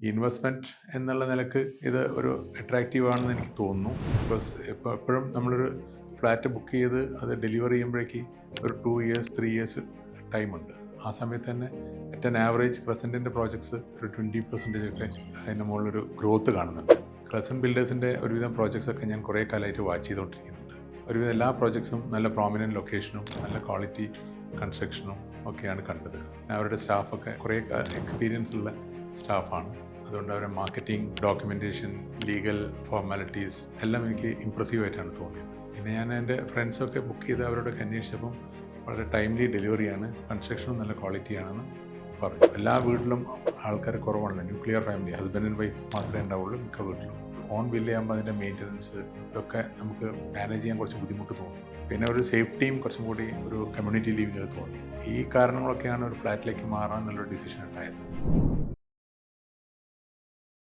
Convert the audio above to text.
ഈ ഇൻവെസ്റ്റ്മെൻറ്റ് എന്നുള്ള നിലക്ക് ഇത് ഒരു അട്രാക്റ്റീവ് ആണെന്ന് എനിക്ക് തോന്നുന്നു. ബിക്കോസ് ഇപ്പോൾ എപ്പോഴും നമ്മളൊരു ഫ്ലാറ്റ് ബുക്ക് ചെയ്ത് അത് ഡെലിവറി ചെയ്യുമ്പോഴേക്ക് ഒരു 2 ഇയേഴ്സ് 3 ഇയേഴ്സ് ടൈമുണ്ട്. ആ സമയത്ത് തന്നെ അറ്റ് ആൻ ആവറേജ് ക്രസൻറ്റിൻ്റെ പ്രോജക്ട്സ് ഒരു 20% ഒക്കെ അതിൻ്റെ മുകളിലൊരു ഗ്രോത്ത് കാണുന്നുണ്ട്. ക്രസൻറ്റ് ബിൽഡേഴ്സിൻ്റെ ഒരുവിധം പ്രോജക്ട്സൊക്കെ ഞാൻ കുറേ കാലമായിട്ട് വാച്ച് ചെയ്തുകൊണ്ടിരിക്കുന്നുണ്ട്. ഒരുവിധം എല്ലാ പ്രോജക്ട്സും നല്ല പ്രോമിനൻറ്റ് ലൊക്കേഷനും നല്ല ക്വാളിറ്റി കൺസ്ട്രക്ഷനും ഒക്കെയാണ് കണ്ടത്. അവരുടെ സ്റ്റാഫൊക്കെ കുറേ എക്സ്പീരിയൻസ് ഉള്ള സ്റ്റാഫാണ്. അതുകൊണ്ട് അവരുടെ മാർക്കറ്റിംഗ്, ഡോക്യുമെൻറ്റേഷൻ, ലീഗൽ ഫോർമാലിറ്റീസ് എല്ലാം എനിക്ക് ഇമ്പ്രസീവായിട്ടാണ് തോന്നിയത്. പിന്നെ ഞാൻ എൻ്റെ ഫ്രണ്ട്സൊക്കെ ബുക്ക് ചെയ്ത് അവരോടൊക്കെ അന്വേഷിച്ചപ്പം വളരെ ടൈംലി ഡെലിവറിയാണ്, കൺസ്ട്രക്ഷനും നല്ല ക്വാളിറ്റിയാണെന്ന് പറഞ്ഞു. എല്ലാ വീട്ടിലും ആൾക്കാർ കുറവാണല്ലോ, nuclear family, husband and wife മാത്രമേ ഉണ്ടാവുള്ളൂ മിക്ക വീട്ടിലും. ഓൺ വില്ല ആകുമ്പോൾ അതിൻ്റെ മെയിൻ്റനൻസ് ഇതൊക്കെ നമുക്ക് മാനേജ് ചെയ്യാൻ കുറച്ച് ബുദ്ധിമുട്ട് തോന്നുന്നു. പിന്നെ ഒരു സേഫ്റ്റിയും കുറച്ചും കൂടി ഒരു കമ്മ്യൂണിറ്റി ലിവിങ്ങിൽ തോന്നി. ഈ കാരണങ്ങളൊക്കെയാണ് ഒരു ഫ്ലാറ്റിലേക്ക് മാറാൻ എന്നുള്ളൊരു ഡിസിഷൻ ഉണ്ടായത്.